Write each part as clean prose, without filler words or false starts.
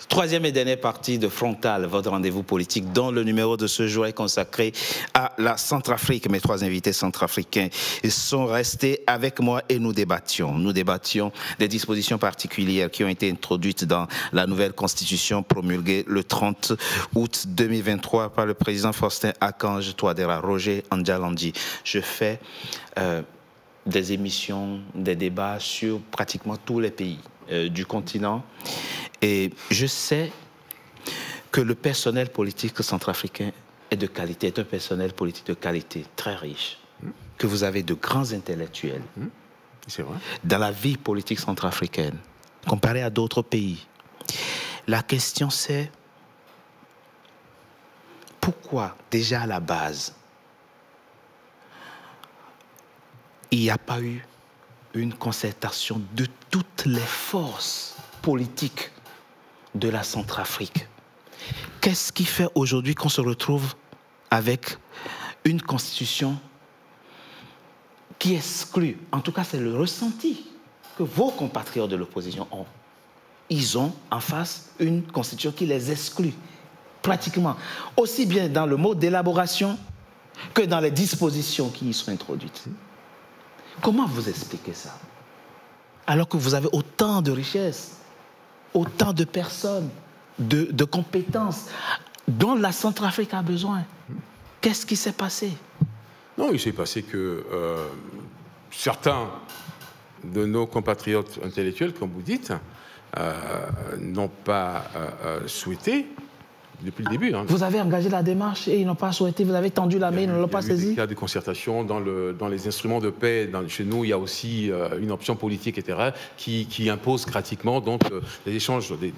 Troisième et dernière partie de Frontal, votre rendez-vous politique, dont le numéro de ce jour est consacré à la Centrafrique. Mes trois invités centrafricains sont restés avec moi et nous débattions. Nous débattions des dispositions particulières qui ont été introduites dans la nouvelle constitution promulguée le 30 août 2023 par le président Faustin-Archange Touadéra. Roger Andjalandi. Je fais des émissions, des débats sur pratiquement tous les pays du continent. Et je sais que le personnel politique centrafricain est de qualité, est un personnel politique de qualité, très riche, que vous avez de grands intellectuels c'est vrai. Dans la vie politique centrafricaine, comparé à d'autres pays. La question c'est, pourquoi déjà à la base, il n'y a pas eu une concertation de toutes les forces politiques de la Centrafrique? Qu'est-ce qui fait aujourd'hui qu'on se retrouve avec une constitution qui exclut, en tout cas c'est le ressenti que vos compatriotes de l'opposition ont. Ils ont en face une constitution qui les exclut, pratiquement, aussi bien dans le mode d'élaboration que dans les dispositions qui y sont introduites. Comment vous expliquez ça? Alors que vous avez autant de richesses, autant de personnes, de compétences dont la Centrafrique a besoin. Qu'est-ce qui s'est passé? Non, il s'est passé que certains de nos compatriotes intellectuels, comme vous dites, n'ont pas souhaité depuis le début. Hein. Vous avez engagé la démarche et ils n'ont pas souhaité, vous avez tendu la main, ils ne l'ont pas saisi. Il y a des concertations dans les instruments de paix. Chez nous, il y a aussi une option politique, etc., qui impose pratiquement donc, les échanges, des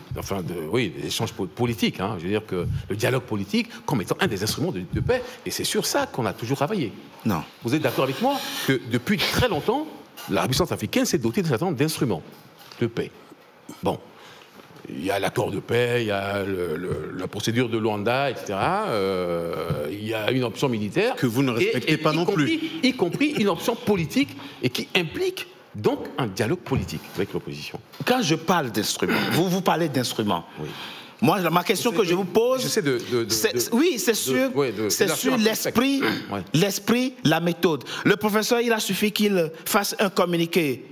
échanges politiques. Hein. Je veux dire que le dialogue politique comme étant un des instruments de paix. Et c'est sur ça qu'on a toujours travaillé. Non. Vous êtes d'accord avec moi que depuis très longtemps, la République centrafricaine s'est dotée d'un certain nombre d'instruments de paix. Bon. Il y a l'accord de paix, il y a la procédure de Luanda, etc. Il y a une option militaire. Que vous ne respectez pas non plus. Y compris une option politique et qui implique donc un dialogue politique avec l'opposition. Quand je parle d'instruments, vous parlez d'instruments. Oui. Moi, ma question que je vous pose, c'est sur l'esprit, l'esprit, la méthode. Le professeur, il a suffi qu'il fasse un communiqué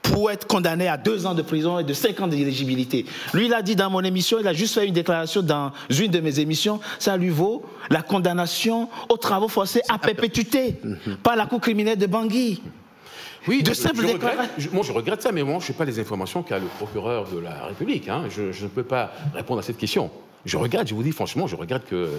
pour être condamné à 2 ans de prison et de 5 ans d'éligibilité. Lui, il a dit dans mon émission, il a juste fait une déclaration dans une de mes émissions, ça lui vaut la condamnation aux travaux forcés à perpétuité par la Cour criminelle de Bangui. Oui, moi je regrette ça, mais moi je n'ai pas les informations qu'a le procureur de la République. Hein. Je ne peux pas répondre à cette question. Je regrette, je vous dis franchement, je regrette que...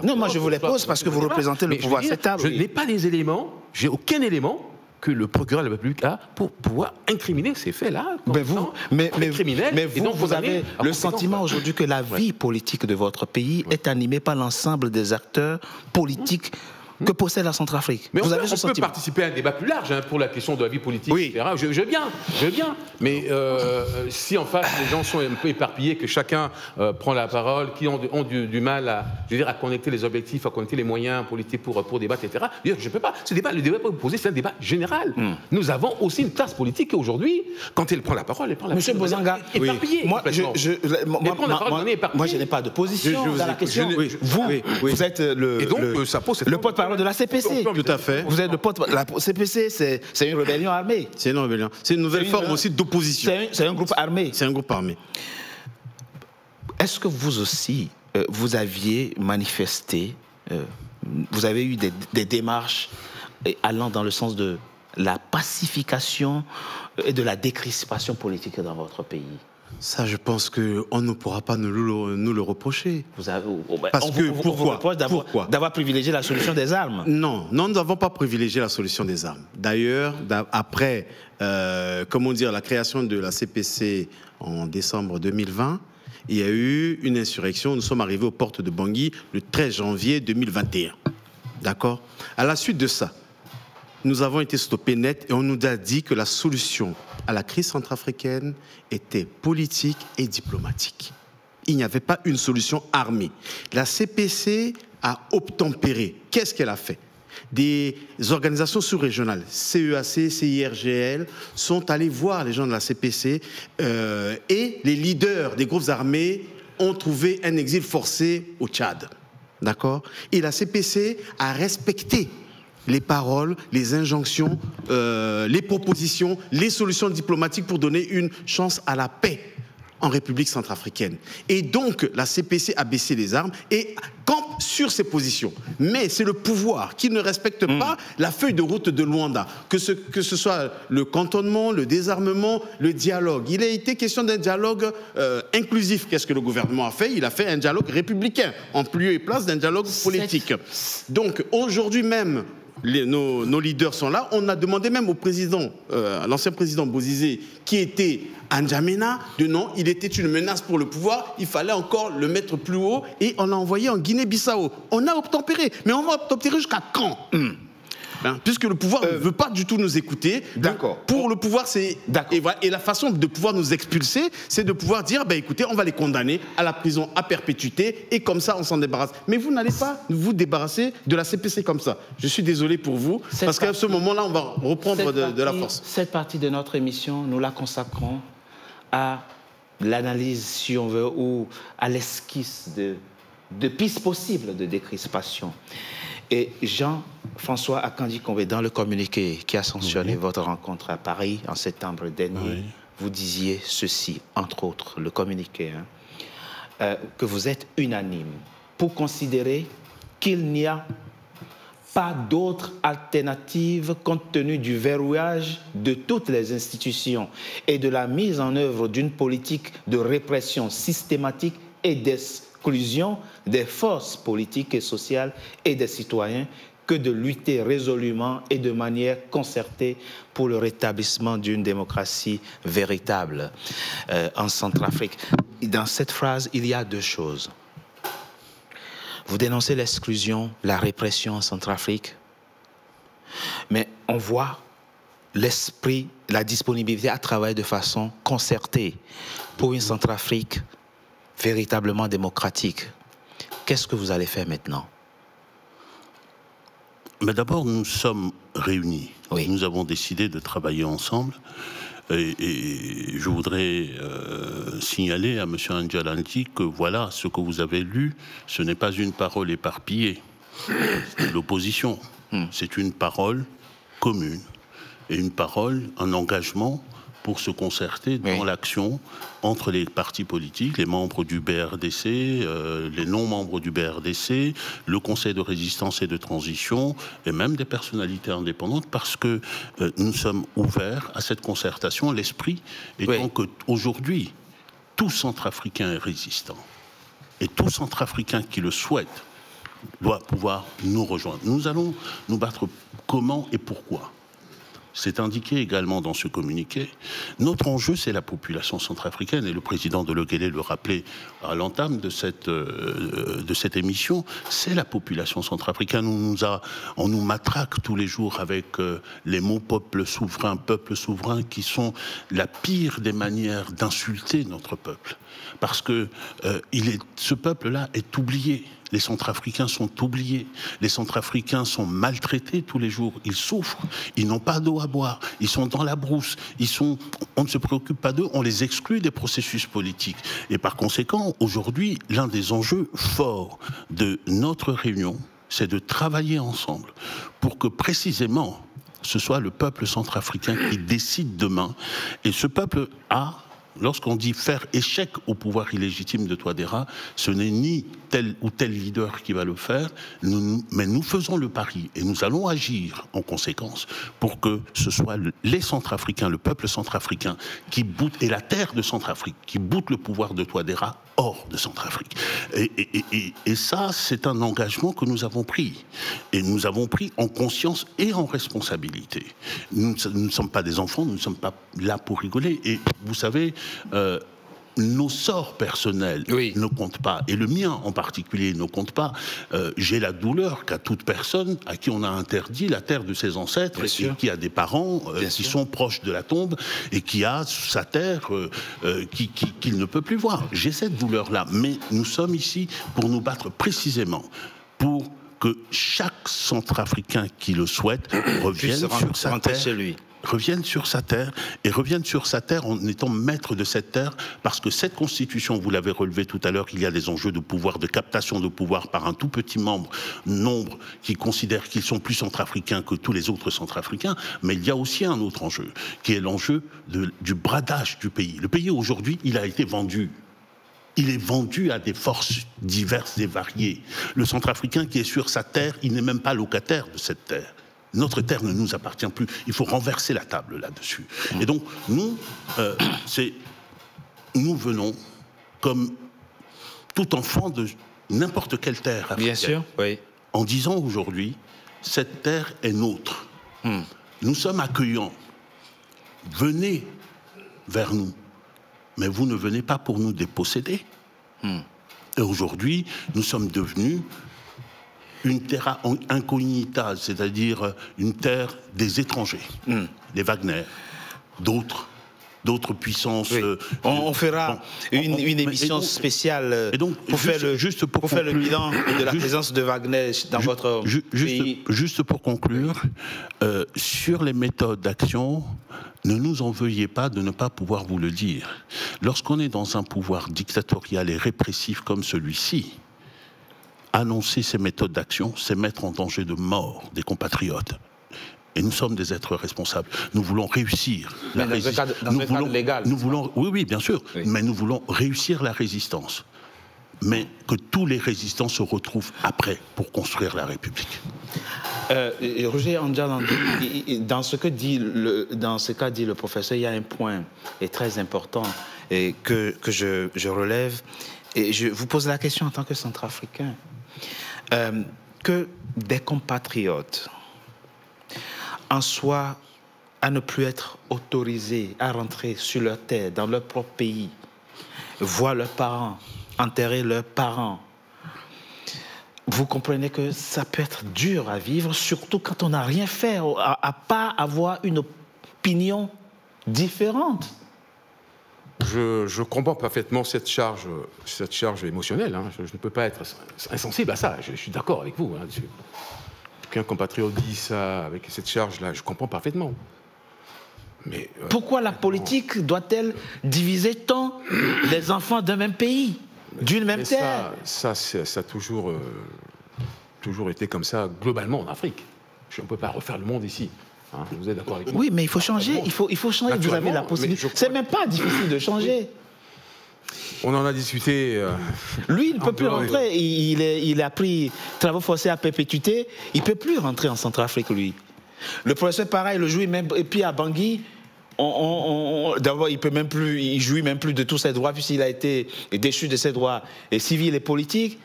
Non, moi je vous les pose parce que vous représentez le pouvoir à cette table. Je n'ai pas les éléments, j'ai aucun élément que le procureur de la République a pour pouvoir incriminer ces faits-là. Mais vous avez le sentiment aujourd'hui que la vie politique de votre pays est animée par l'ensemble des acteurs politiques que possède la Centrafrique. Mais on peut participer à un débat plus large hein, pour la question de la vie politique, etc. Je veux bien. Mais si en face les gens sont un peu éparpillés, que chacun prend la parole, qui ont du mal à connecter les objectifs, à connecter les moyens politiques pour débattre, etc. Je ne peux pas. Le débat posé, c'est un débat général. Nous avons aussi une classe politique aujourd'hui, quand elle prend la parole, elle prend la parole. Monsieur Bozanga, éparpillée. Moi, je n'ai pas de position dans la question. Vous êtes le porte-parole de la CPC. Tout à fait. Vous êtes le porte-parole. La CPC, c'est une rébellion armée. C'est une rébellion. C'est une nouvelle forme aussi d'opposition. C'est un groupe armé. C'est un groupe armé. Est-ce que vous aussi, vous aviez manifesté, vous avez eu des démarches allant dans le sens de la pacification et de la décrispation politique dans votre pays? Ça, je pense qu'on ne pourra pas nous le reprocher. Pourquoi d'avoir privilégié la solution des armes? Non, nous n'avons pas privilégié la solution des armes. D'ailleurs, après, la création de la CPC en décembre 2020, il y a eu une insurrection. Nous sommes arrivés aux portes de Bangui le 13 janvier 2021. D'accord? À la suite de ça, nous avons été stoppés net et on nous a dit que la solution à la crise centrafricaine était politique et diplomatique. Il n'y avait pas une solution armée. La CPC a obtempéré. Qu'est-ce qu'elle a fait? Des organisations sous-régionales, CEAC, CIRGL, sont allés voir les gens de la CPC et les leaders des groupes armés ont trouvé un exil forcé au Tchad. D'accord? Et la CPC a respecté les paroles, les injonctions, les propositions, les solutions diplomatiques pour donner une chance à la paix en République centrafricaine. Et donc, la CPC a baissé les armes et campe sur ses positions. Mais c'est le pouvoir qui ne respecte pas la feuille de route de Luanda, que ce soit le cantonnement, le désarmement, le dialogue. Il a été question d'un dialogue inclusif. Qu'est-ce que le gouvernement a fait? Il a fait un dialogue républicain, en lieu et place d'un dialogue politique. Donc, aujourd'hui même, nos leaders sont là. On a demandé même au président, l'ancien président Bozizé, qui était à N'Djamena, de non, il était une menace pour le pouvoir, il fallait encore le mettre plus haut, et on l'a envoyé en Guinée-Bissau. On a obtempéré, mais on va obtempérer jusqu'à quand? Puisque le pouvoir ne veut pas du tout nous écouter. D'accord. Pour le pouvoir, c'est... Et la façon de pouvoir nous expulser, c'est de pouvoir dire, ben écoutez, on va les condamner à la prison à perpétuité, et comme ça, on s'en débarrasse. Mais vous n'allez pas vous débarrasser de la CPC comme ça. Je suis désolé pour vous, parce qu'à ce moment-là, on va reprendre de la force. Cette partie de notre émission, nous la consacrons à l'analyse, si on veut, ou à l'esquisse de pistes possibles de décrispation. Et Jean-François Akandi-Combé, dans le communiqué qui a sanctionné votre rencontre à Paris en septembre dernier, vous disiez ceci, entre autres, le communiqué, que vous êtes unanime pour considérer qu'il n'y a pas d'autre alternative compte tenu du verrouillage de toutes les institutions et de la mise en œuvre d'une politique de répression systématique et d'exclusion des forces politiques et sociales et des citoyens que de lutter résolument et de manière concertée pour le rétablissement d'une démocratie véritable en Centrafrique. Dans cette phrase, il y a deux choses. Vous dénoncez l'exclusion, la répression en Centrafrique, mais on voit l'esprit, la disponibilité à travailler de façon concertée pour une Centrafrique véritablement démocratique. Qu'est-ce que vous allez faire maintenant? Mais d'abord, nous sommes réunis. Oui. Nous avons décidé de travailler ensemble. Et je voudrais signaler à M. Ndjalanti que voilà, ce que vous avez lu, ce n'est pas une parole éparpillée de l'opposition. C'est une parole commune et une parole, un engagement pour se concerter dans l'action entre les partis politiques, les membres du BRDC, les non-membres du BRDC, le Conseil de résistance et de transition, et même des personnalités indépendantes, parce que nous sommes ouverts à cette concertation, l'esprit étant qu'aujourd'hui, tout Centrafricain est résistant. Et tout Centrafricain qui le souhaite doit pouvoir nous rejoindre. Nous allons nous battre comment et pourquoi ? C'est indiqué également dans ce communiqué. Notre enjeu, c'est la population centrafricaine, et le président de Leguélé le rappelait à l'entame de cette émission, c'est la population centrafricaine. On nous matraque tous les jours avec les mots peuple souverain, qui sont la pire des manières d'insulter notre peuple. Parce que ce peuple-là est oublié. Les Centrafricains sont oubliés. Les Centrafricains sont maltraités tous les jours. Ils souffrent. Ils n'ont pas d'eau à boire. Ils sont dans la brousse. On ne se préoccupe pas d'eux. On les exclut des processus politiques. Et par conséquent, aujourd'hui, l'un des enjeux forts de notre réunion, c'est de travailler ensemble pour que précisément ce soit le peuple centrafricain qui décide demain. Et ce peuple a... Lorsqu'on dit faire échec au pouvoir illégitime de Touadéra, ce n'est ni tel ou tel leader qui va le faire, mais nous faisons le pari et nous allons agir en conséquence pour que ce soit les Centrafricains, le peuple centrafricain qui boute, et la terre de Centrafrique, qui boute le pouvoir de Touadéra hors de Centrafrique. Et ça, c'est un engagement que nous avons pris. Et nous avons pris en conscience et en responsabilité. Nous ne sommes pas des enfants, nous ne sommes pas là pour rigoler. Et vous savez, nos sorts personnels ne comptent pas, et le mien en particulier ne compte pas. J'ai la douleur qu'a toute personne à qui on a interdit la terre de ses ancêtres, et qui a des parents qui sont proches de la tombe, et qui a sa terre qu'il ne peut plus voir. J'ai cette douleur-là, mais nous sommes ici pour nous battre précisément pour que chaque Centrafricain qui le souhaite revienne sur sa terre. Chez lui. Reviennent sur sa terre, et reviennent sur sa terre en étant maître de cette terre, parce que cette constitution, vous l'avez relevé tout à l'heure, il y a des enjeux de pouvoir, de captation de pouvoir par un tout petit nombre qui considèrent qu'ils sont plus centrafricains que tous les autres centrafricains, mais il y a aussi un autre enjeu, qui est l'enjeu du bradage du pays. Le pays aujourd'hui, il a été vendu. Il est vendu à des forces diverses et variées. Le Centrafricain qui est sur sa terre, il n'est même pas locataire de cette terre. Notre terre ne nous appartient plus. Il faut renverser la table là-dessus. Et donc, nous venons comme tout enfant de n'importe quelle terre africaine. Bien sûr, oui. En disant aujourd'hui, cette terre est nôtre. Nous sommes accueillants. Venez vers nous. Mais vous ne venez pas pour nous déposséder. Et aujourd'hui, nous sommes devenus une terra incognita, c'est-à-dire une terre des étrangers, des Wagner, d'autres puissances. Oui. On fera une émission spéciale pour faire le bilan de la présence de Wagner dans votre pays. Juste pour conclure, sur les méthodes d'action, ne nous en veuillez pas de ne pas pouvoir vous le dire. Lorsqu'on est dans un pouvoir dictatorial et répressif comme celui-ci, annoncer ces méthodes d'action, c'est mettre en danger de mort des compatriotes. Et nous sommes des êtres responsables. Nous voulons réussir la résistance. Dans ce cadre légal. Oui, bien sûr. Oui. Mais nous voulons réussir la résistance. Mais que tous les résistants se retrouvent après pour construire la République. Roger Andjalandi, dans ce qu'a dit le professeur, il y a un point très important que je relève. Et je vous pose la question en tant que Centrafricain. Que des compatriotes en soient à ne plus être autorisés à rentrer sur leur terre, dans leur propre pays, voir leurs parents, enterrer leurs parents. Vous comprenez que ça peut être dur à vivre, surtout quand on n'a rien fait, à pas avoir une opinion différente. Je comprends parfaitement cette charge émotionnelle. Hein. Je ne peux pas être insensible à ça. Je suis d'accord avec vous. Hein. Qu'un compatriote dit ça avec cette charge-là, je comprends parfaitement. Mais, pourquoi la politique doit-elle diviser tant les enfants d'un même pays, d'une même terre? Ça a toujours été comme ça globalement en Afrique. On ne peut pas refaire le monde ici. Hein, vous êtes d'accord avec moi? Oui, mais il faut changer. Il faut changer. Vous avez la possibilité. C'est même pas difficile de changer. On en a discuté. Lui, il ne peut plus rentrer. Il a pris travaux forcés à perpétuité. Il ne peut plus rentrer en Centrafrique, lui. Le professeur, pareil, le jouit même. Et puis à Bangui, d'abord, il jouit même plus de tous ses droits, puisqu'il a été déchu de ses droits civils et politiques.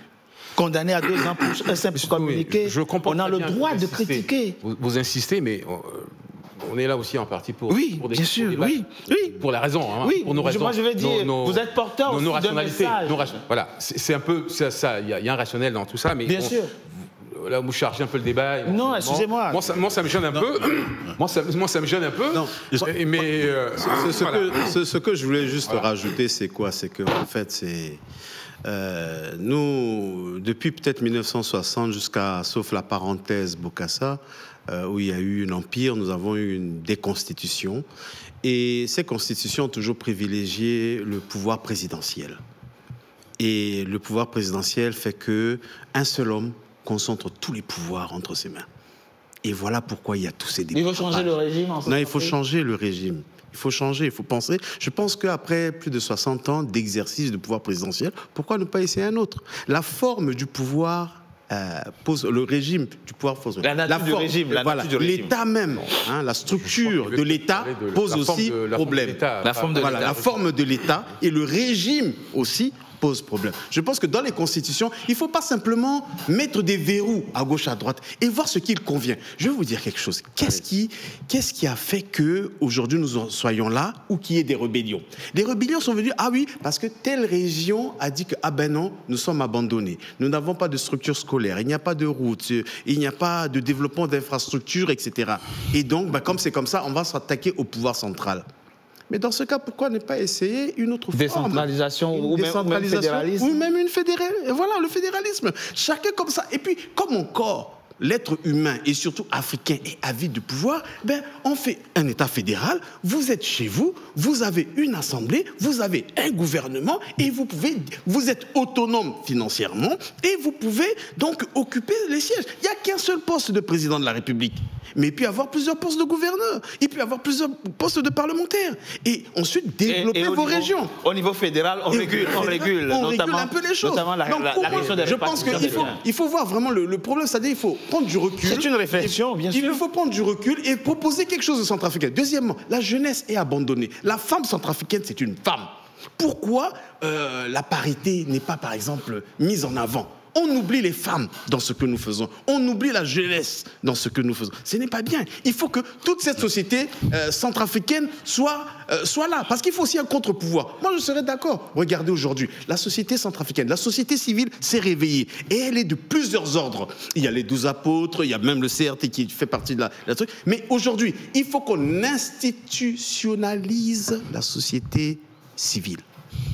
Condamné à 2 ans pour un simple communiqué. On a le droit de critiquer. Vous insistez, mais on est là aussi en partie pour des bien sûr, oui. Pour la raison. Hein, oui, pour nos raisons. Moi je veux dire, vous êtes porteur aussi de messages. Voilà, c'est un peu ça. Il y a un rationnel dans tout ça, mais bien sûr. Là, vous chargez un peu le débat. Non, excusez-moi. Moi, ça me gêne un peu. Moi, ça me gêne un peu. Non. Mais ce que je voulais juste rajouter, c'est quoi? C'est que en fait, c'est nous, depuis peut-être 1960 sauf la parenthèse Bokassa, où il y a eu un empire, nous avons eu des constitutions. Et ces constitutions ont toujours privilégié le pouvoir présidentiel. Et le pouvoir présidentiel fait qu'un seul homme concentre tous les pouvoirs entre ses mains. Et voilà pourquoi il y a tous ces débats. Il faut changer le régime en Non, il faut changer le régime. Il faut changer, il faut penser. Je pense qu'après plus de 60 ans d'exercice de pouvoir présidentiel, pourquoi ne pas essayer un autre? La forme du pouvoir pose le régime du pouvoir pose la nature du régime, l'État même, hein, la structure de l'État pose aussi problème. La forme de l'État et le régime aussi pose problème. Je pense que dans les constitutions, il ne faut pas simplement mettre des verrous à gauche, à droite et voir ce qui convient. Je vais vous dire quelque chose. Qu'est-ce qui a fait qu'aujourd'hui nous soyons là ou qu'il y ait des rébellions? Les rébellions sont venues, ah oui, parce que telle région a dit que, ah ben non, nous sommes abandonnés. Nous n'avons pas de structure scolaire, il n'y a pas de route, il n'y a pas de développement d'infrastructures, etc. Et donc, ben, comme c'est comme ça, on va s'attaquer au pouvoir central. Mais dans ce cas, pourquoi ne pas essayer une autre forme? Décentralisation ou même fédéralisme. Ou même une fédéralisme. Voilà, le fédéralisme. Chacun comme ça. Et puis, comme encore l'être humain et surtout africain est avide de pouvoir, ben, on fait un État fédéral, vous êtes chez vous, vous avez une assemblée, vous avez un gouvernement et vous êtes autonome financièrement et vous pouvez donc occuper les sièges. Il n'y a qu'un seul poste de président de la République. Mais il peut y avoir plusieurs postes de gouverneurs, il peut y avoir plusieurs postes de parlementaires. Et ensuite, développer vos régions. Au niveau fédéral, on régule un peu les choses. Notamment la question des je pense qu'il faut voir vraiment le problème, c'est-à-dire qu'il faut prendre du recul. C'est une réflexion, bien sûr. Il faut prendre du recul et proposer quelque chose de centrafricain. Deuxièmement, la jeunesse est abandonnée. La femme centrafricaine, c'est une femme. Pourquoi la parité n'est pas, par exemple, mise en avant? On oublie les femmes dans ce que nous faisons. On oublie la jeunesse dans ce que nous faisons. Ce n'est pas bien. Il faut que toute cette société centrafricaine soit là. Parce qu'il faut aussi un contre-pouvoir. Moi, je serais d'accord. Regardez aujourd'hui, la société centrafricaine, la société civile s'est réveillée. Et elle est de plusieurs ordres. Il y a les 12 apôtres, il y a même le CRT qui fait partie de la truc. Mais aujourd'hui, il faut qu'on institutionnalise la société civile.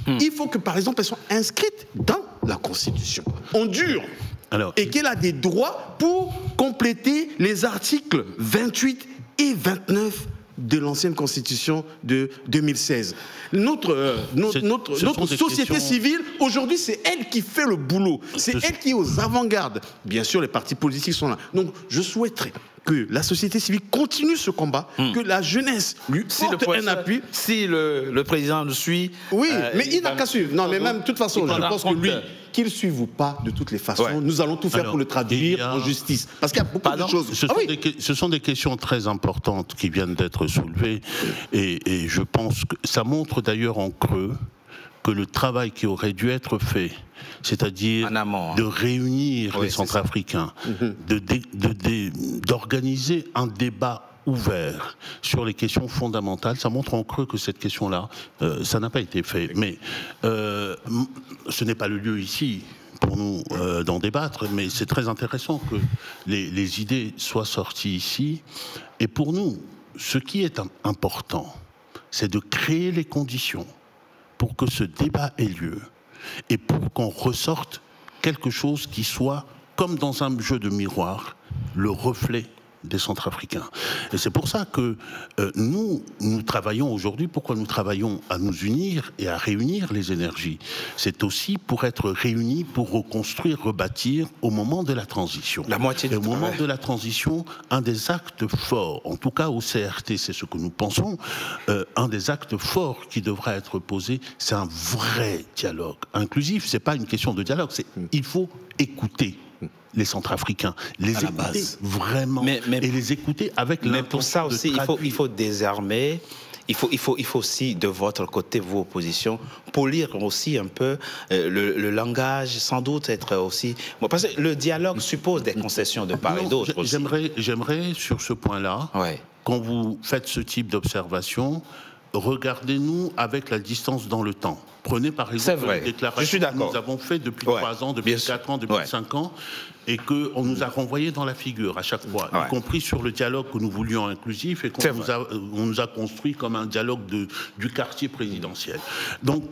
Il faut que, par exemple, elles soient inscrites dans la Constitution, en dur, et qu'elle a des droits pour compléter les articles 28 et 29 de l'ancienne Constitution de 2016. Notre société civile, aujourd'hui, c'est elle qui fait le boulot. C'est elle qui est aux avant-gardes. Bien sûr, les partis politiques sont là. Donc, je souhaiterais que la société civile continue ce combat, que la jeunesse lui porte un appui. Si le président le suit... Oui, mais il n'a qu'à suivre. Non, mais même, de toute façon, je pense que lui, qu'il ne suive ou pas, de toutes les façons, nous allons tout faire pour le traduire en justice. Parce qu'il y a beaucoup de choses. Ce sont des questions très importantes qui viennent d'être soulevées. Et je pense que ça montre d'ailleurs en creux que le travail qui aurait dû être fait, c'est-à-dire de réunir les Centrafricains, d'organiser un débat ouvert sur les questions fondamentales, ça montre en creux que cette question-là, ça n'a pas été fait. Mais ce n'est pas le lieu ici pour nous d'en débattre, mais c'est très intéressant que les idées soient sorties ici. Et pour nous, ce qui est important, c'est de créer les conditions pour que ce débat ait lieu et pour qu'on ressorte quelque chose qui soit, comme dans un jeu de miroir, le reflet des Centrafricains. Et c'est pour ça que nous travaillons aujourd'hui. Pourquoi nous travaillons à nous unir et à réunir les énergies? C'est aussi pour être réunis, pour reconstruire, rebâtir au moment de la transition. La moitié du moment de la transition, un des actes forts, en tout cas au CRT, c'est ce que nous pensons, un des actes forts qui devra être posé, c'est un vrai dialogue inclusif. C'est pas une question de dialogue, c'est il faut écouter les Centrafricains, les écouter vraiment, et les écouter avec l'intention. Mais pour ça aussi, il faut désarmer. Il faut aussi, de votre côté, vous, opposition, polir aussi un peu le langage, sans doute être aussi... Bon, parce que le dialogue suppose des concessions de part et d'autre aussi. J'aimerais, sur ce point-là, quand vous faites ce type d'observation, regardez-nous avec la distance dans le temps. Prenez par exemple les déclarations que nous avons faites depuis 3 ans, depuis 4 ans, depuis 5 ans, et qu'on nous a renvoyé dans la figure à chaque fois, y compris sur le dialogue que nous voulions inclusif et qu'on nous a construit comme un dialogue du quartier présidentiel. Donc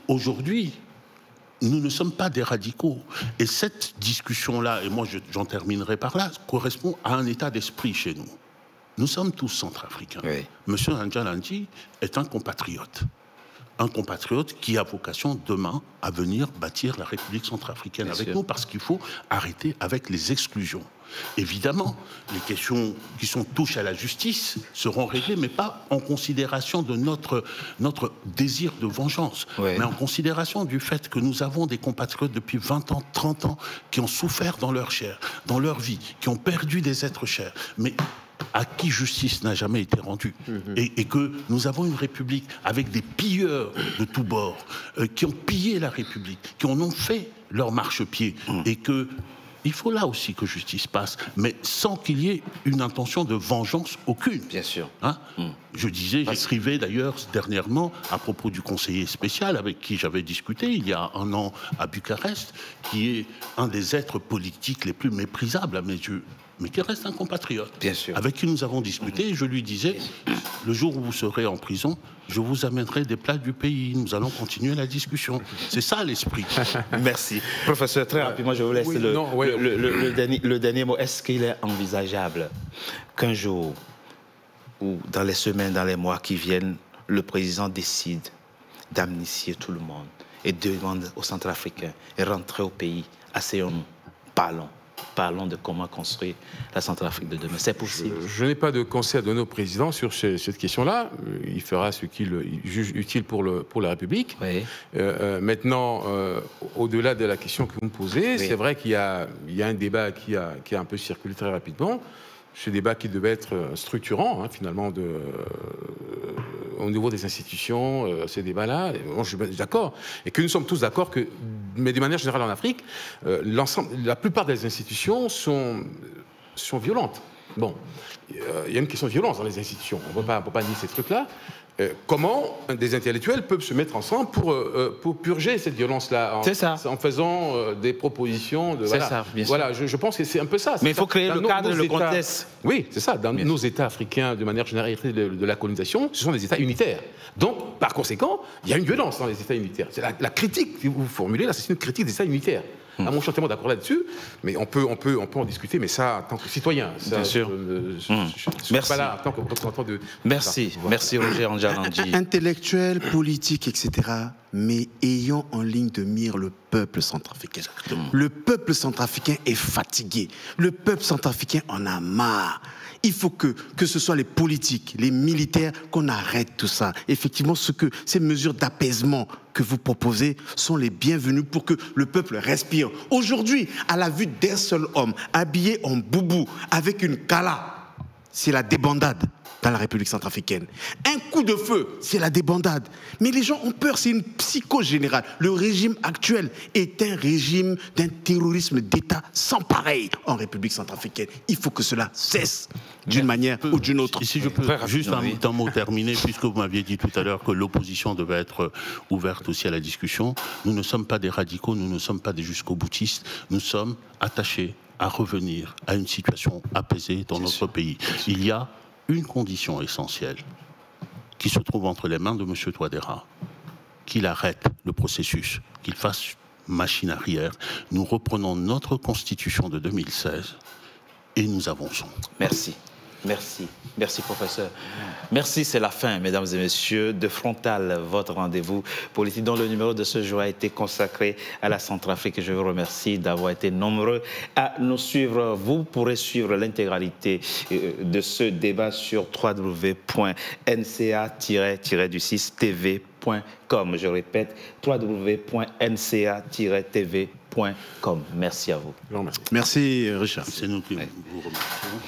aujourd'hui, nous ne sommes pas des radicaux. Et cette discussion-là, et moi j'en terminerai par là, correspond à un état d'esprit chez nous. Nous sommes tous centrafricains. Monsieur Ndjalandi est un compatriote qui a vocation demain à venir bâtir la République centrafricaine avec nous, parce qu'il faut arrêter avec les exclusions. Évidemment, les questions qui touchent à la justice seront réglées, mais pas en considération de notre désir de vengeance, mais en considération du fait que nous avons des compatriotes depuis 20 ans, 30 ans, qui ont souffert dans leur chair, dans leur vie, qui ont perdu des êtres chers. Mais à qui justice n'a jamais été rendue, et que nous avons une République avec des pilleurs de tous bords, qui ont pillé la République, qui en ont fait leur marchepied, et que il faut là aussi que justice passe, mais sans qu'il y ait une intention de vengeance aucune. Bien sûr. Hein? Je disais, j'écrivais d'ailleurs dernièrement à propos du conseiller spécial avec qui j'avais discuté il y a un an à Bucarest, qui est un des êtres politiques les plus méprisables à mes yeux, mais qui reste un compatriote. Bien sûr. Avec qui nous avons discuté, et je lui disais, le jour où vous serez en prison, je vous amènerai des plats du pays, nous allons continuer la discussion. C'est ça l'esprit. Merci. Professeur, très rapidement, je vous laisse le dernier mot. Est-ce qu'il est envisageable qu'un jour, ou dans les semaines, dans les mois qui viennent, le président décide d'amnistier tout le monde et demande aux Centrafricains de rentrer au pays, asseyons-nous, parlons de comment construire la Centrafrique de demain. C'est possible. Je n'ai pas de conseil à donner au président sur cette question-là. Il fera ce qu'il juge utile pour la République. Oui. Maintenant, au-delà de la question que vous me posez, c'est vrai qu'il y a un débat qui a un peu circulé très rapidement. Ce débat qui devait être structurant, finalement, au niveau des institutions, ces débats-là. Bon, je suis d'accord. Et que nous sommes tous d'accord que, mais de manière générale en Afrique, la plupart des institutions sont violentes. Bon, il y a une question de violence dans les institutions. On ne peut pas nier ces trucs-là. Comment des intellectuels peuvent se mettre ensemble pour purger cette violence-là en faisant des propositions. C'est ça, bien sûr. Voilà, je pense que c'est un peu ça. Mais il faut créer le cadre, le contexte. Oui, c'est ça. Dans nos États africains, de manière générale, de la colonisation, ce sont des États unitaires. Donc, par conséquent, il y a une violence dans les États unitaires. C'est la critique que vous formulez là, c'est une critique des États unitaires. Moi, je suis entièrement d'accord là-dessus, mais on peut en discuter, mais ça, en tant que citoyen. Ça, bien sûr. Je ne suis pas là en tant que représentant de... Merci. Merci, Roger Ndjalandji. Intellectuels, politiques, etc., mais ayons en ligne de mire le peuple centrafricain. Le peuple centrafricain est fatigué. Le peuple centrafricain en a marre. Il faut que ce soit les politiques, les militaires, qu'on arrête tout ça. Effectivement, ces mesures d'apaisement que vous proposez sont les bienvenues pour que le peuple respire. Aujourd'hui, à la vue d'un seul homme, habillé en boubou, avec une kala, c'est la débandade dans la République centrafricaine. Un coup de feu, c'est la débandade. Mais les gens ont peur, c'est une psychose générale. Le régime actuel est un régime d'un terrorisme d'État sans pareil en République centrafricaine. Il faut que cela cesse d'une manière ou d'une autre. Si je peux juste un mot terminé, puisque vous m'aviez dit tout à l'heure que l'opposition devait être ouverte aussi à la discussion. Nous ne sommes pas des radicaux, nous ne sommes pas des jusqu'au-boutistes, nous sommes attachés à revenir à une situation apaisée dans notre pays. Il y a une condition essentielle qui se trouve entre les mains de M. Touadéra, qu'il arrête le processus, qu'il fasse machine arrière. Nous reprenons notre constitution de 2016 et nous avançons. Merci. Merci. Merci, professeur. Merci, c'est la fin, mesdames et messieurs, de Frontal, votre rendez-vous politique, dont le numéro de ce jour a été consacré à la Centrafrique. Je vous remercie d'avoir été nombreux à nous suivre. Vous pourrez suivre l'intégralité de ce débat sur www.nca-tv.com. Je répète, www.nca-tv.com. Merci à vous. Merci, Richard. C'est nous qui vous remercions.